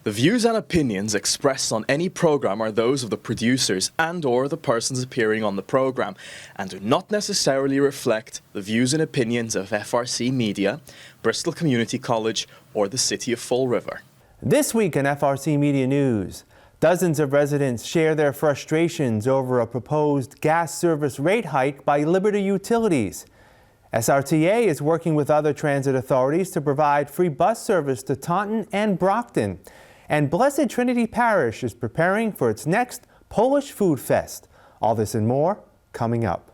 The views and opinions expressed on any program are those of the producers and/or the persons appearing on the program and do not necessarily reflect the views and opinions of FRCMedia, Bristol Community College, or the City of Fall River. This week in FRCmedia News, dozens of residents share their frustrations over a proposed gas service rate hike by Liberty Utilities. SRTA is working with other transit authorities to provide free bus service to Taunton and Brockton. And Blessed Trinity Parish is preparing for its next Polish Food Fest. All this and more coming up.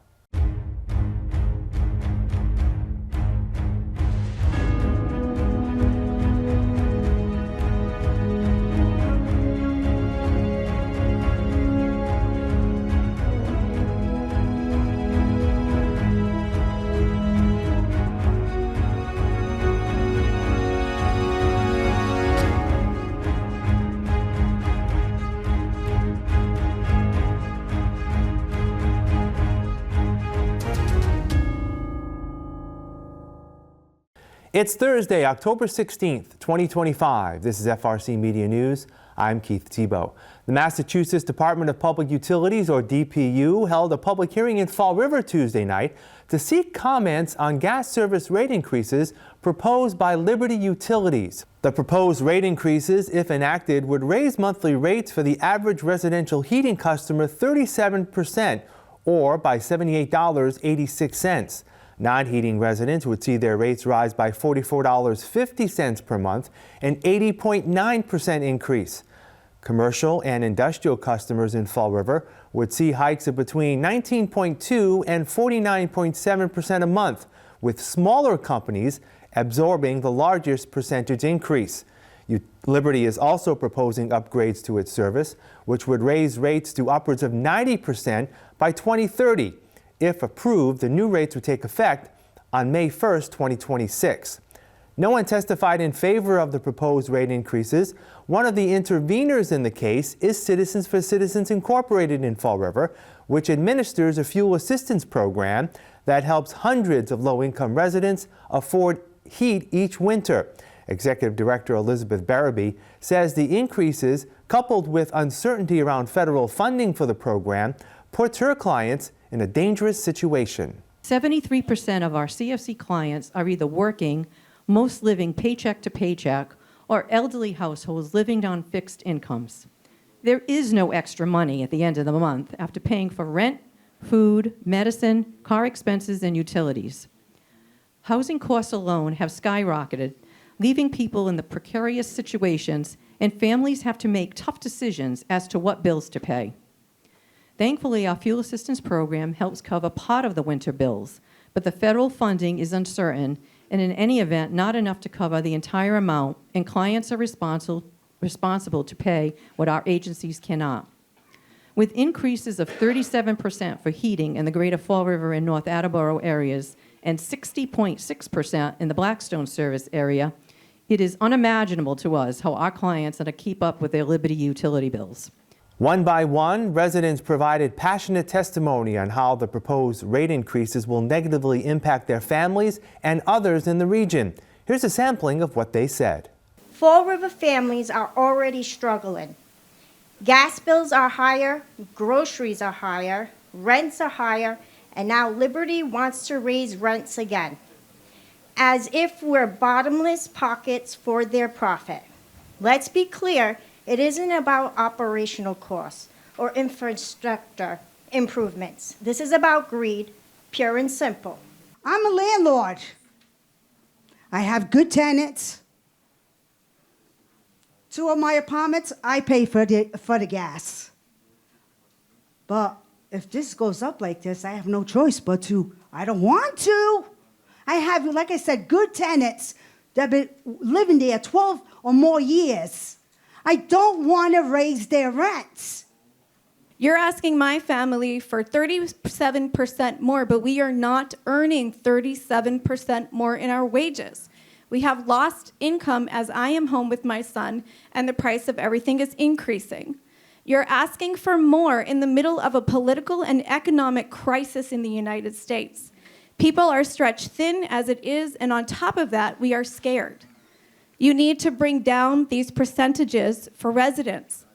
It's Thursday, October 16th, 2025. This is FRCmedia News. I'm Keith Tebow. The Massachusetts Department of Public Utilities, or DPU, held a public hearing in Fall River Tuesday night to seek comments on gas service rate increases proposed by Liberty Utilities. The proposed rate increases, if enacted, would raise monthly rates for the average residential heating customer 37%, or by $78.86. Non-heating residents would see their rates rise by $44.50 per month, an 80.9% increase. Commercial and industrial customers in Fall River would see hikes of between 19.2% and 49.7% a month, with smaller companies absorbing the largest percentage increase. Liberty is also proposing upgrades to its service, which would raise rates to upwards of 90% by 2030. If approved, the new rates would take effect on May 1st, 2026. No one testified in favor of the proposed rate increases. One of the interveners in the case is Citizens for Citizens Incorporated in Fall River, which administers a fuel assistance program that helps hundreds of low-income residents afford heat each winter. Executive Director Elizabeth Barabee says the increases, coupled with uncertainty around federal funding for the program, puts her clients in a dangerous situation. 73% of our CFC clients are either working, most living paycheck to paycheck, or elderly households living on fixed incomes. There is no extra money at the end of the month after paying for rent, food, medicine, car expenses, and utilities. Housing costs alone have skyrocketed, leaving people in the precarious situations, and families have to make tough decisions as to what bills to pay. Thankfully, our fuel assistance program helps cover part of the winter bills, but the federal funding is uncertain and in any event not enough to cover the entire amount, and clients are responsible to pay what our agencies cannot. With increases of 37% for heating in the Greater Fall River and North Attleboro areas and 60.6% in the Blackstone service area, it is unimaginable to us how our clients are to keep up with their Liberty utility bills. One by one, residents provided passionate testimony on how the proposed rate increases will negatively impact their families and others in the region. Here's a sampling of what they said. Fall River families are already struggling. Gas bills are higher, groceries are higher, rents are higher, and now Liberty wants to raise rents again, as if we're bottomless pockets for their profit. Let's be clear. It isn't about operational costs or infrastructure improvements. This is about greed, pure and simple. I'm a landlord. I have good tenants. 2 of my apartments, I pay for the gas. But if this goes up like this, I have no choice but to. I don't want to. I have, like I said, good tenants that have been living there 12 or more years. I don't want to raise their rents. You're asking my family for 37% more, but we are not earning 37% more in our wages. We have lost income as I am home with my son, and the price of everything is increasing. You're asking for more in the middle of a political and economic crisis in the United States. People are stretched thin as it is, and on top of that, we are scared. You need to bring down these percentages for residents.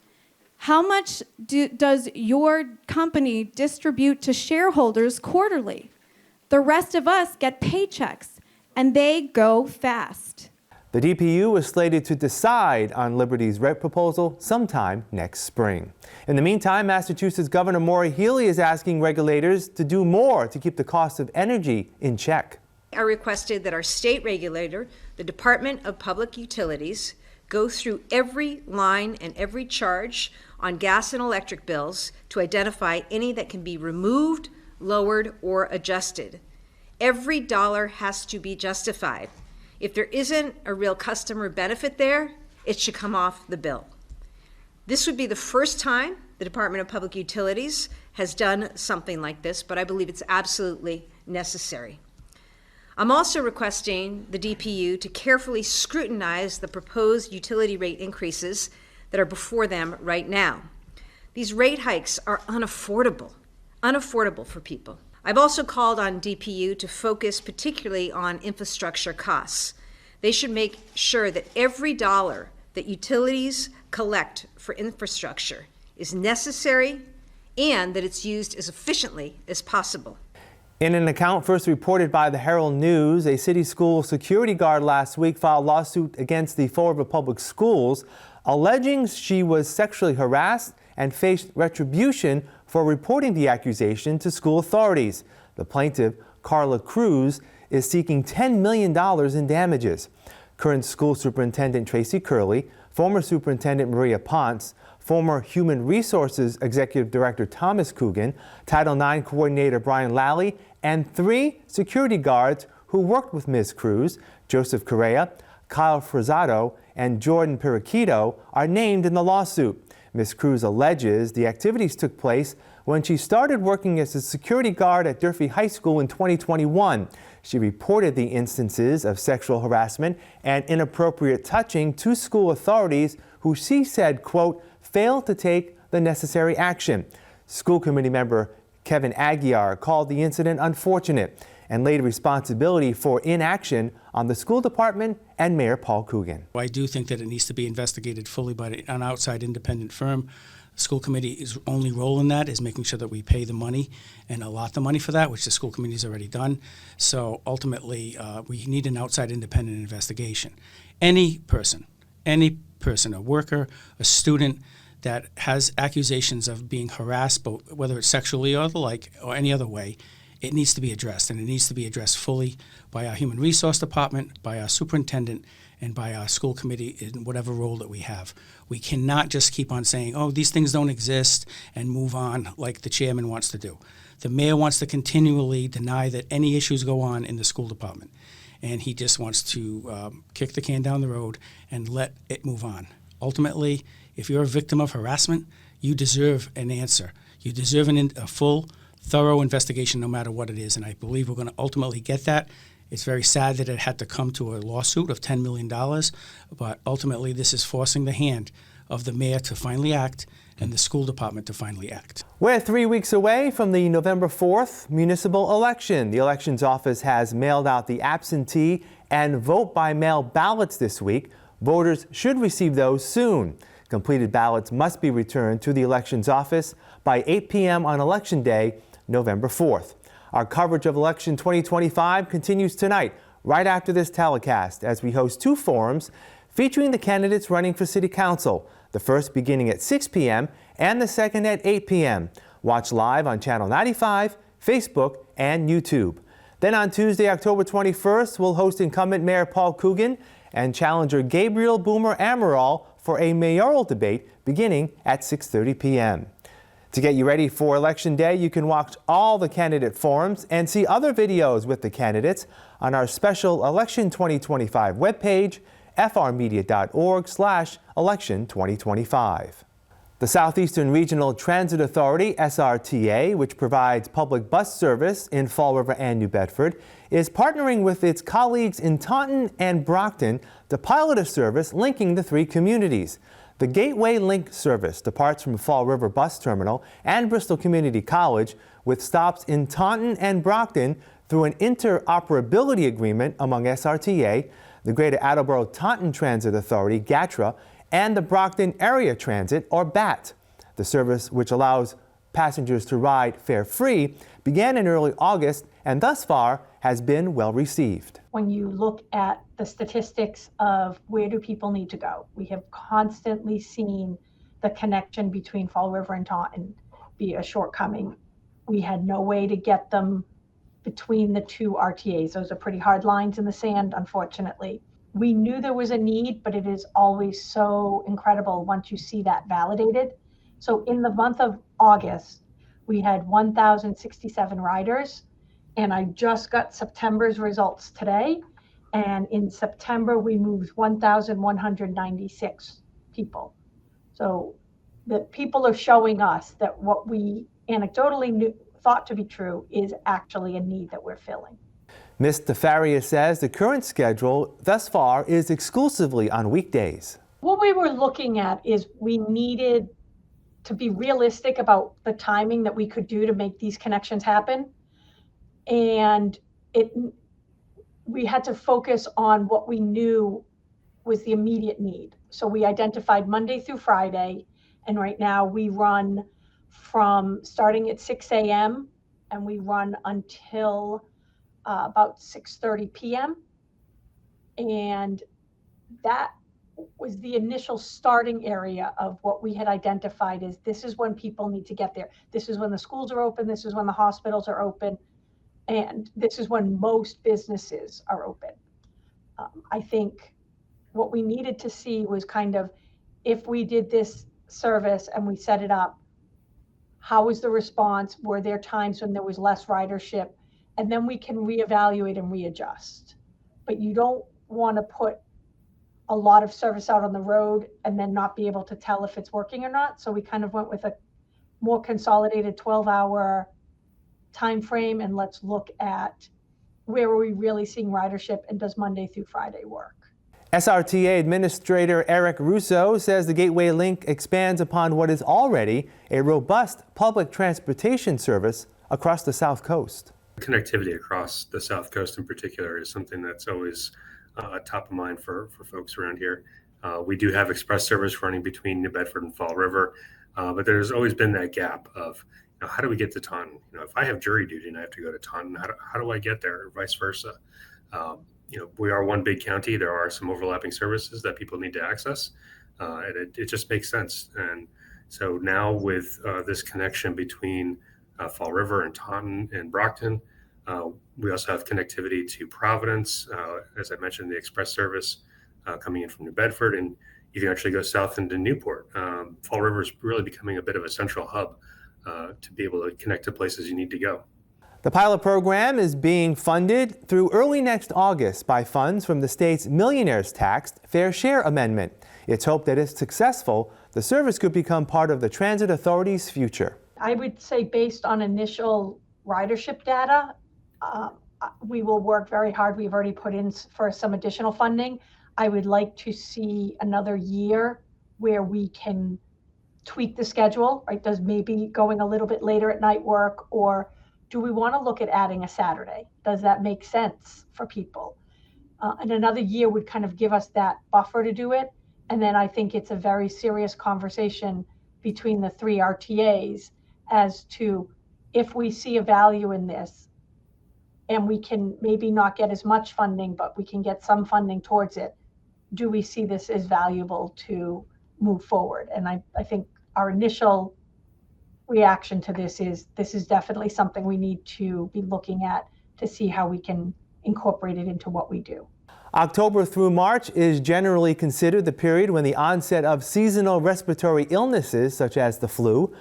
How much does your company distribute to shareholders quarterly? The rest of us get paychecks, and they go fast. The DPU is slated to decide on Liberty's rate proposal sometime next spring. In the meantime, Massachusetts Governor Maura Healey is asking regulators to do more to keep the cost of energy in check. I requested that our state regulator, the Department of Public Utilities, go through every line and every charge on gas and electric bills to identify any that can be removed, lowered, or adjusted. Every dollar has to be justified. If there isn't a real customer benefit there, it should come off the bill. This would be the first time the Department of Public Utilities has done something like this, but I believe it's absolutely necessary. I'm also requesting the DPU to carefully scrutinize the proposed utility rate increases that are before them right now. These rate hikes are unaffordable for people. I've also called on DPU to focus particularly on infrastructure costs. They should make sure that every dollar that utilities collect for infrastructure is necessary and that it's used as efficiently as possible. In an account first reported by the Herald News, a city school security guard last week filed a lawsuit against the Fall River Public Schools, alleging she was sexually harassed and faced retribution for reporting the accusation to school authorities. The plaintiff, Carla Cruz, is seeking $10 million in damages. Current school superintendent Tracy Curley, former superintendent Maria Ponce, former Human Resources Executive Director Thomas Coogan, Title IX Coordinator Brian Lally, and 3 security guards who worked with Ms. Cruz, Joseph Correa, Kyle Frazado, and Jordan Periquito, are named in the lawsuit. Ms. Cruz alleges the activities took place when she started working as a security guard at Durfee High School in 2021. She reported the instances of sexual harassment and inappropriate touching to school authorities who she said, quote, failed to take the necessary action. School committee member Kevin Aguiar called the incident unfortunate and laid responsibility for inaction on the school department and Mayor Paul Coogan. I do think that it needs to be investigated fully by an outside independent firm. The school committee's only role in that is making sure that we pay the money and allot the money for that, which the school committee's already done. So ultimately, we need an outside independent investigation. Any person, a worker, a student that has accusations of being harassed, but whether it's sexually or the like, or any other way, it needs to be addressed, and it needs to be addressed fully by our Human Resource Department, by our superintendent, and by our school committee in whatever role that we have. We cannot just keep on saying, oh, these things don't exist, and move on like the chairman wants to do. The mayor wants to continually deny that any issues go on in the school department, and he just wants to kick the can down the road and let it move on. Ultimately, if you're a victim of harassment, you deserve an answer. You deserve a full, thorough investigation no matter what it is, and I believe we're going to ultimately get that. It's very sad that it had to come to a lawsuit of $10 million, but ultimately this is forcing the hand of the mayor to finally act and the school department to finally act. We're 3 weeks away from the November 4th municipal election. The elections office has mailed out the absentee and vote-by-mail ballots this week. Voters should receive those soon. Completed ballots must be returned to the elections office by 8 p.m. on Election Day, November 4th. Our coverage of Election 2025 continues tonight, right after this telecast, as we host 2 forums featuring the candidates running for City Council, the first beginning at 6 p.m. and the second at 8 p.m. Watch live on Channel 95, Facebook, and YouTube. Then on Tuesday, October 21st, we'll host incumbent Mayor Paul Coogan and challenger Gabriel Boomer Amaral for a mayoral debate beginning at 6:30 p.m. To get you ready for Election Day, you can watch all the candidate forums and see other videos with the candidates on our special Election 2025 webpage, frmedia.org/election2025. The Southeastern Regional Transit Authority, SRTA, which provides public bus service in Fall River and New Bedford, is partnering with its colleagues in Taunton and Brockton to pilot a service linking the 3 communities. The Gateway Link service departs from Fall River Bus Terminal and Bristol Community College with stops in Taunton and Brockton through an interoperability agreement among SRTA, the Greater Attleboro Taunton Transit Authority, GATRA, and the Brockton Area Transit, or BAT. The service, which allows passengers to ride fare-free, began in early August and thus far has been well received. When you look at the statistics of where do people need to go, we have constantly seen the connection between Fall River and Taunton be a shortcoming. We had no way to get them between the two RTAs. Those are pretty hard lines in the sand, unfortunately. We knew there was a need, but it is always so incredible once you see that validated. So in the month of August, we had 1,067 riders, and I just got September's results today. And in September, we moved 1,196 people. So the people are showing us that what we anecdotally thought to be true is actually a need that we're filling. Ms. Defaria says the current schedule thus far is exclusively on weekdays. What we were looking at is we needed to be realistic about the timing that we could do to make these connections happen. And we had to focus on what we knew was the immediate need. So we identified Monday through Friday, and right now we run from starting at 6 a.m. and we run until about 6:30 p.m. And that was the initial starting area of what we had identified as this is when people need to get there. This is when the schools are open. This is when the hospitals are open. And this is when most businesses are open. I think what we needed to see was kind of, if we did this service and we set it up, how was the response? Were there times when there was less ridership? And then we can reevaluate and readjust. But you don't want to put a lot of service out on the road and then not be able to tell if it's working or not. So we kind of went with a more consolidated 12-hour time frame, and let's look at where are we really seeing ridership and does Monday through Friday work. SRTA Administrator Eric Russo says the Gateway Link expands upon what is already a robust public transportation service across the South Coast. Connectivity across the South Coast in particular is something that's always top of mind for folks around here. We do have express service running between New Bedford and Fall River, but there's always been that gap of, how do we get to Taunton? If I have jury duty and I have to go to Taunton, how do I get there, or vice versa? We are one big county. There are some overlapping services that people need to access, and it just makes sense. And so now with this connection between Fall River and Taunton and Brockton, we also have connectivity to Providence. As I mentioned, the express service coming in from New Bedford, and you can actually go south into Newport. Fall River is really becoming a bit of a central hub to be able to connect to places you need to go. The pilot program is being funded through early next August by funds from the state's millionaires tax fair share amendment. It's hoped that if successful, the service could become part of the Transit Authority's future. I would say based on initial ridership data, we will work very hard. We've already put in for some additional funding. I would like to see another year where we can tweak the schedule, right? Does maybe going a little bit later at night work, or do we want to look at adding a Saturday? Does that make sense for people? And another year would kind of give us that buffer to do it. And then I think it's a very serious conversation between the three RTAs as to if we see a value in this, and we can maybe not get as much funding, but we can get some funding towards it. Do we see this as valuable to move forward? And I think our initial reaction to this is definitely something we need to be looking at to see how we can incorporate it into what we do. October through March is generally considered the period when the onset of seasonal respiratory illnesses such as the flu,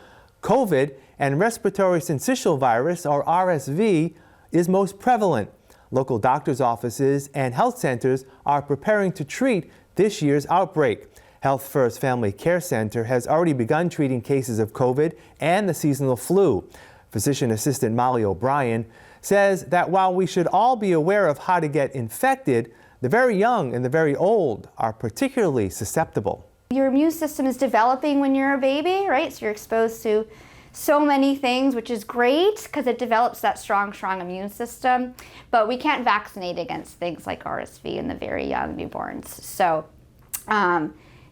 COVID, and respiratory syncytial virus, or RSV, is most prevalent. Local doctors' offices and health centers are preparing to treat this year's outbreak. Health First Family Care Center has already begun treating cases of COVID and the seasonal flu. Physician assistant Molly O'Brien says that while we should all be aware of how to get infected, the very young and the very old are particularly susceptible. Your immune system is developing when you're a baby, right? So you're exposed to so many things, which is great because it develops that strong immune system, but we can't vaccinate against things like RSV in the very young newborns. So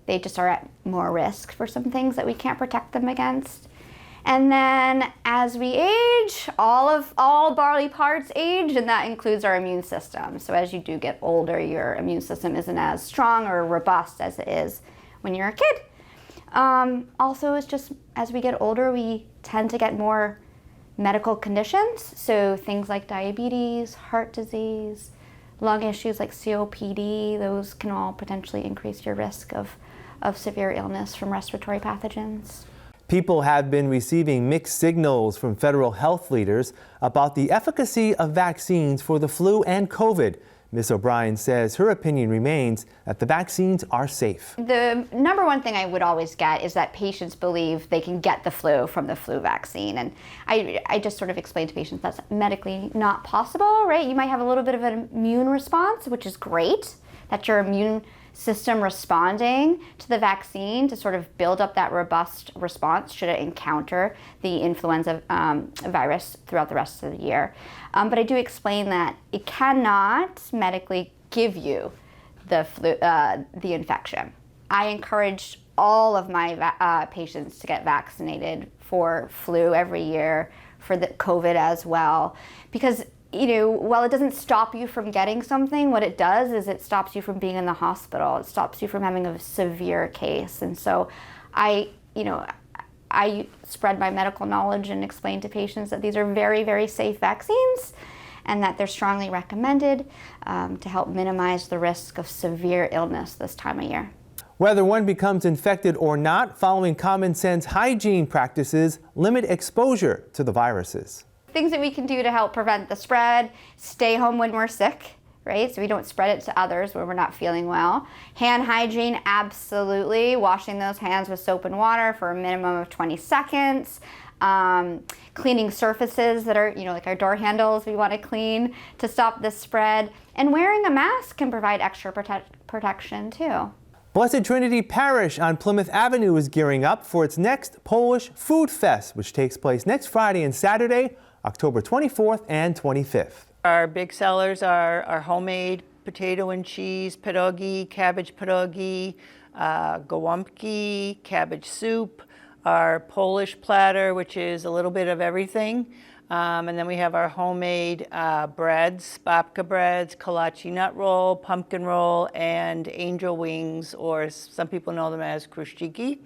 they just are at more risk for some things that we can't protect them against. And then as we age, all bodily parts age, and that includes our immune system. So as you do get older, your immune system isn't as strong or robust as it is when you're a kid. Also, it's just as we get older, we tend to get more medical conditions. So things like diabetes, heart disease, lung issues like COPD, those can all potentially increase your risk of severe illness from respiratory pathogens. People have been receiving mixed signals from federal health leaders about the efficacy of vaccines for the flu and COVID. Ms. O'Brien says her opinion remains that the vaccines are safe. The number one thing I would always get is that patients believe they can get the flu from the flu vaccine. And I just sort of explain to patients that's medically not possible, right? You might have a little bit of an immune response, which is great, that your immune system responding to the vaccine to sort of build up that robust response should it encounter the influenza virus throughout the rest of the year. But I do explain that it cannot medically give you the flu, the infection. I encourage all of my patients to get vaccinated for flu every year, for the COVID as well, because while it doesn't stop you from getting something, what it does is it stops you from being in the hospital. It stops you from having a severe case. And so I spread my medical knowledge and explain to patients that these are very, very safe vaccines and that they're strongly recommended to help minimize the risk of severe illness this time of year. Whether one becomes infected or not, following common sense hygiene practices limit exposure to the viruses. Things that we can do to help prevent the spread: stay home when we're sick, right? So we don't spread it to others when we're not feeling well. Hand hygiene, absolutely. Washing those hands with soap and water for a minimum of 20 seconds. Cleaning surfaces that are, like our door handles, we want to clean to stop the spread. And wearing a mask can provide extra protection too. Blessed Trinity Parish on Plymouth Avenue is gearing up for its next Polish Food Fest, which takes place next Friday and Saturday, October 24th and 25th. Our big sellers are our homemade potato and cheese pierogi, cabbage pierogi, gołąbki, cabbage soup, our Polish platter, which is a little bit of everything. And then we have our homemade breads, babka breads, kolache nut roll, pumpkin roll, and angel wings, or some people know them as kruszczyki.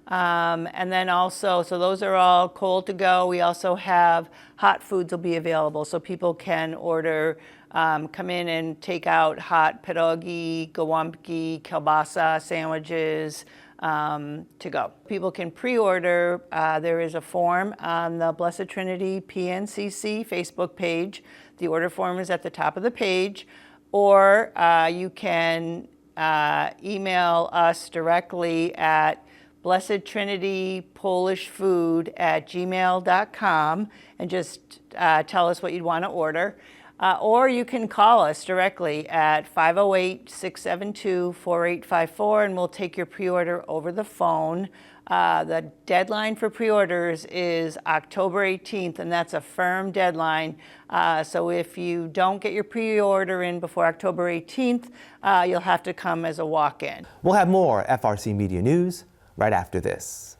And then also, so those are all cold to go. We also have hot foods will be available, so people can order, come in and take out hot pierogi, gołąbki, kielbasa sandwiches to go. People can pre-order. There is a form on the Blessed Trinity PNCC Facebook page. The order form is at the top of the page, or you can email us directly at blessedtrinitypolishfood@gmail.com and just tell us what you'd want to order. Or you can call us directly at 508-672-4854 and we'll take your pre-order over the phone. The deadline for pre-orders is October 18th, and that's a firm deadline. So if you don't get your pre-order in before October 18th, you'll have to come as a walk-in. We'll have more FRC Media News right after this.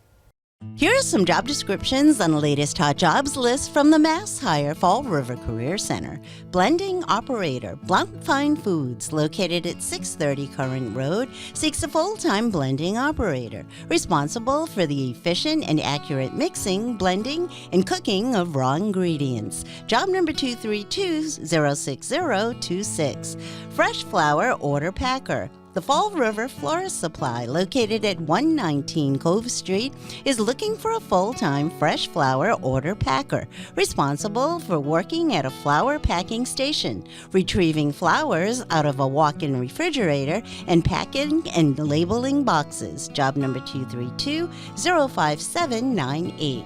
Here are some job descriptions on the latest hot jobs list from the Mass Hire Fall River Career Center. Blending operator, Blunt Fine Foods, located at 630 Current Road, seeks a full-time blending operator, responsible for the efficient and accurate mixing, blending, and cooking of raw ingredients. Job number 232-06026. Fresh Flower Order Packer. The Fall River Florist Supply, located at 119 Cove Street, is looking for a full-time fresh flower order packer, responsible for working at a flower packing station, retrieving flowers out of a walk-in refrigerator, and packing and labeling boxes. Job number 232-05798.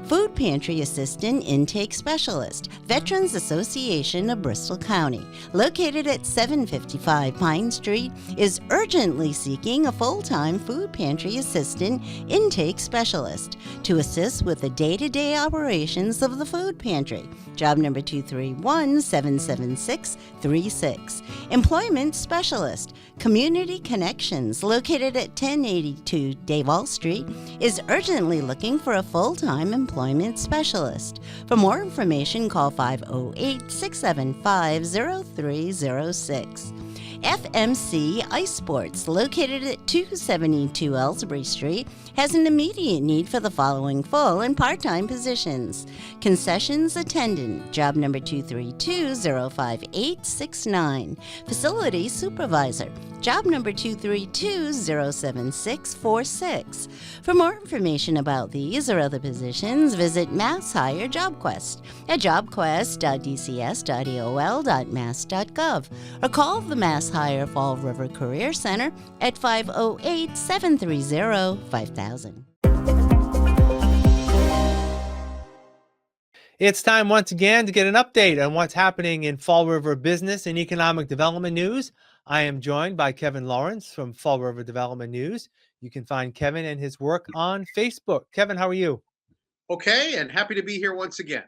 Food Pantry Assistant Intake Specialist, Veterans Association of Bristol County, located at 755 Pine Street, is urgently seeking a full-time Food Pantry Assistant Intake Specialist to assist with the day-to-day operations of the food pantry. Job number 231-77636. Employment Specialist, Community Connections, located at 1082 Davall Street, is urgently looking for a full-time employment specialist. For more information, call 508-675-0306. FMC Ice Sports, located at 272 Ellsbury Street, has an immediate need for the following full and part-time positions. Concessions attendant, job number 232-05869. Facility supervisor, job number 232-07646. For more information about these or other positions, visit Mass Hire JobQuest at jobquest.dcs.eol.mass.gov or call the Mass Hire Fall River Career Center at 508-730-5000. It's time once again to get an update on what's happening in Fall River business and economic development news. I am joined by Kevin Lawrence from Fall River Development News. You can find Kevin and his work on Facebook. Kevin, how are you? Okay, and happy to be here once again.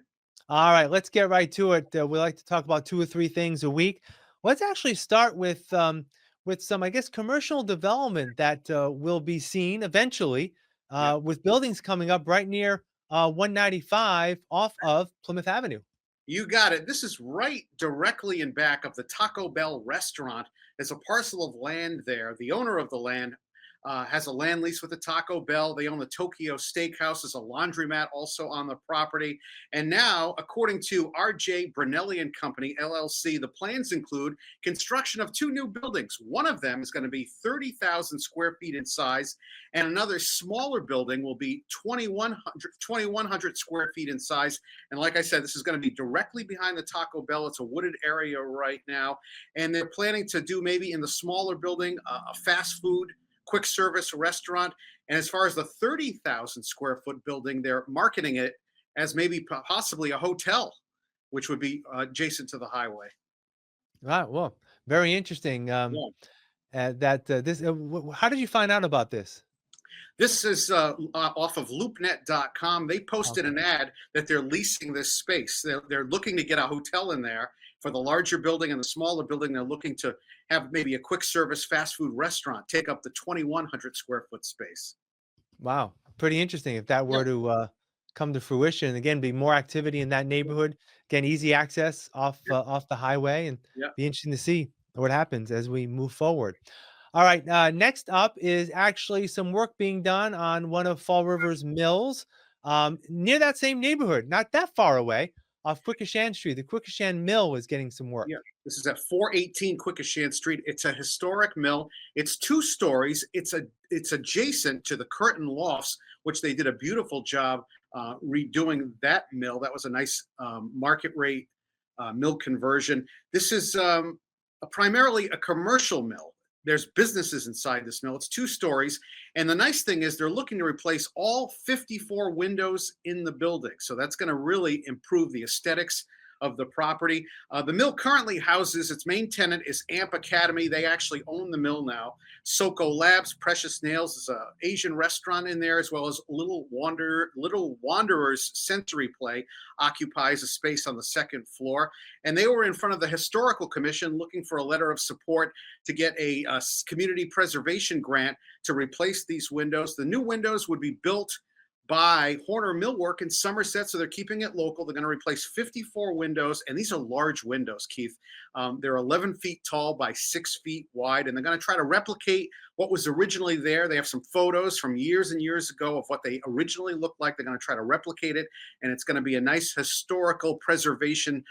All right, let's get right to it. We like to talk about 2 or 3 things a week. Let's actually start with some, I guess, commercial development that will be seen eventually with buildings coming up right near 195 off of Plymouth Avenue. You got it. This is right directly in back of the Taco Bell restaurant. There's a parcel of land there. The owner of the land has a land lease with the Taco Bell. They own the Tokyo Steakhouse. There's a laundromat also on the property. And now, according to R.J. Brunelli and Company, LLC, the plans include construction of 2 new buildings. One of them is going to be 30,000 square feet in size, and another smaller building will be 2,100 square feet in size. And like I said, this is going to be directly behind the Taco Bell. It's a wooded area right now. And they're planning to do maybe in the smaller building a fast food quick service restaurant. And as far as the 30,000 square foot building, they're marketing it as maybe possibly a hotel, which would be adjacent to the highway. Wow, well, very interesting. How did you find out about this? This is off of loopnet.com. They posted an ad that they're leasing this space. They're looking to get a hotel in there for the larger building, and the smaller building, they're looking to have maybe a quick service fast food restaurant take up the 2,100 square foot space. Wow, pretty interesting if that were to come to fruition. Again, be more activity in that neighborhood. Again, easy access off the highway, and be interesting to see what happens as we move forward. All right, next up is actually some work being done on one of Fall River's mills near that same neighborhood, not that far away, off Quikasham Street. The Quikasham Mill is getting some work. Yeah, this is at 418 Quikasham Street. It's a historic mill. It's 2 stories. It's adjacent to the Curtin Lofts, which they did a beautiful job redoing that mill. That was a nice market rate mill conversion. This is primarily a commercial mill. There's businesses inside this mill. It's 2 stories. And the nice thing is they're looking to replace all 54 windows in the building. So that's going to really improve the aesthetics of the property. The mill currently houses, its main tenant is Amp Academy. They actually own the mill now. Soko Labs, Precious Nails is an Asian restaurant in there, as well as Little Wanderers Sensory Play occupies a space on the 2nd floor. And they were in front of the Historical Commission looking for a letter of support to get a community preservation grant to replace these windows. The new windows would be built by Horner Millwork in Somerset, so they're keeping it local. They're going to replace 54 windows, and these are large windows, Keith. They're 11 feet tall by 6 feet wide, and they're going to try to replicate what was originally there. They have some photos from years and years ago of what they originally looked like. They're going to try to replicate it, and it's going to be a nice historical preservation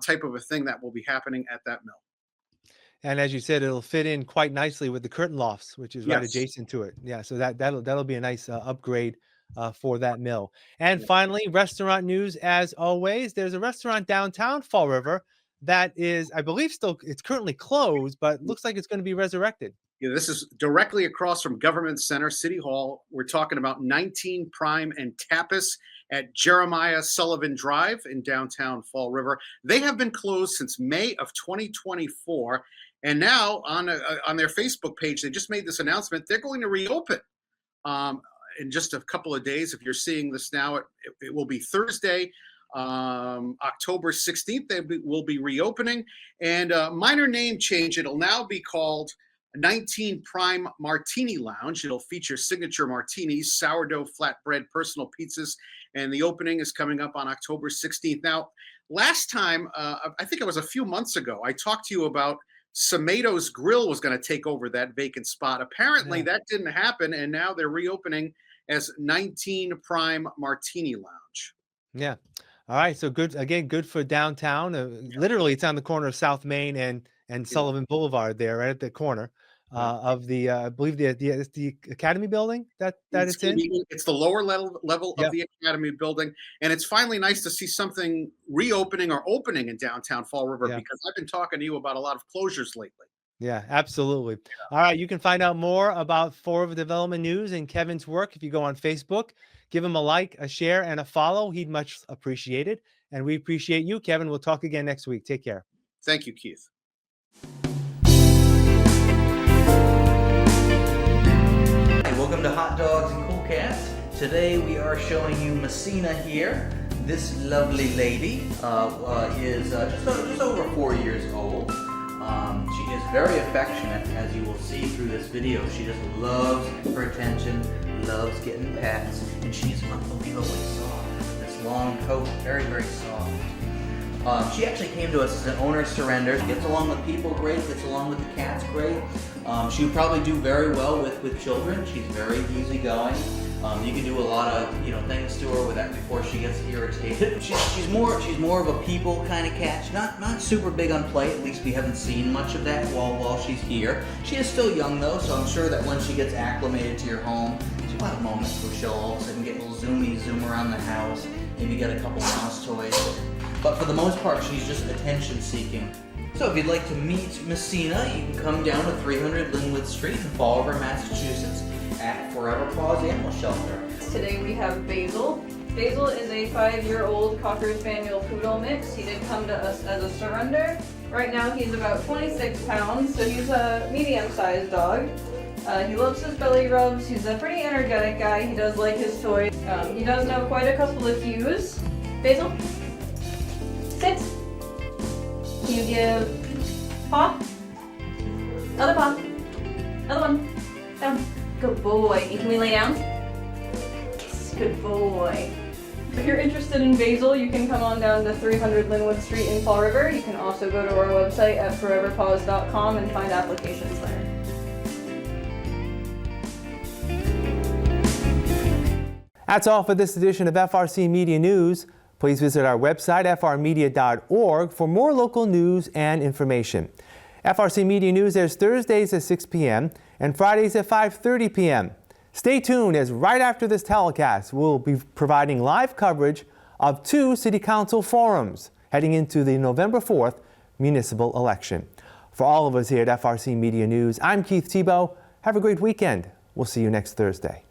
type of a thing that will be happening at that mill. And as you said, it'll fit in quite nicely with the Curtin Lofts, which is right adjacent to it. Yeah, so that'll be a nice upgrade for that mill. And finally, restaurant news as always. There's a restaurant downtown Fall River that is, I believe, it's currently closed, but looks like it's going to be resurrected. This is directly across from Government Center, City Hall. We're talking about 19 Prime and Tapas at Jeremiah Sullivan Drive in downtown Fall River. They have been closed since May of 2024. And now on their Facebook page, they just made this announcement. They're going to reopen in just a couple of days. If you're seeing this now, it will be Thursday, October 16th. They will be reopening. And minor name change. It'll now be called 19 Prime Martini Lounge. It'll feature signature martinis, sourdough flatbread, personal pizzas, and the opening is coming up on October 16th. Now, last time, I think it was a few months ago, I talked to you about Samato's Grill was going to take over that vacant spot. Apparently, that didn't happen, and now they're reopening as 19 Prime Martini Lounge. Yeah. All right. So good. Again, good for downtown. Literally, it's on the corner of South Main and Sullivan Boulevard there, right at the corner of the, I believe it's the Academy building that it's in. It's the lower level of the Academy building. And it's finally nice to see something reopening or opening in downtown Fall River because I've been talking to you about a lot of closures lately. Yeah, absolutely. All right. You can find out more about Fall River Development News and Kevin's work if you go on Facebook. Give him a like, a share, and a follow. He'd much appreciate it. And we appreciate you, Kevin. We'll talk again next week. Take care. Thank you, Keith. Welcome to Hot Dogs and Cool Cats. Today we are showing you Messina here. This lovely lady is just over 4 years old. She is very affectionate, as you will see through this video. She just loves her attention, loves getting pets, and she's unbelievably soft. This long coat, very, very soft. She actually came to us as an owner surrender. She gets along with people great, gets along with the cats great. She would probably do very well with children. She's very easygoing. You can do a lot of things to her with that before she gets irritated. She's more of a people kind of cat. She's not super big on play. At least we haven't seen much of that while she's here. She is still young though, so I'm sure that when she gets acclimated to your home, she'll have moments where she'll all of a sudden get a little zoom around the house, maybe get a couple mouse toys. But for the most part, she's just attention seeking. So if you'd like to meet Messina, you can come down to 300 Linwood Street in Fall River, Massachusetts at Forever Paws Animal Shelter. Today we have Basil. Basil is a 5-year-old Cocker Spaniel Poodle mix. He did come to us as a surrender. Right now he's about 26 pounds, so he's a medium-sized dog. He loves his belly rubs. He's a pretty energetic guy. He does like his toys. He does know quite a couple of cues. Basil, sit. Can you give paw? Other paw. Other one. Down. Good boy. And can we lay down? Yes, good boy. If you're interested in Basil, you can come on down to 300 Linwood Street in Fall River. You can also go to our website at foreverpaws.com and find applications there. That's all for this edition of FRC Media News. Please visit our website, frmedia.org, for more local news and information. FRC Media News airs Thursdays at 6 p.m. and Fridays at 5:30 p.m. Stay tuned, as right after this telecast, we'll be providing live coverage of 2 City Council forums heading into the November 4th municipal election. For all of us here at FRC Media News, I'm Keith Tebow. Have a great weekend. We'll see you next Thursday.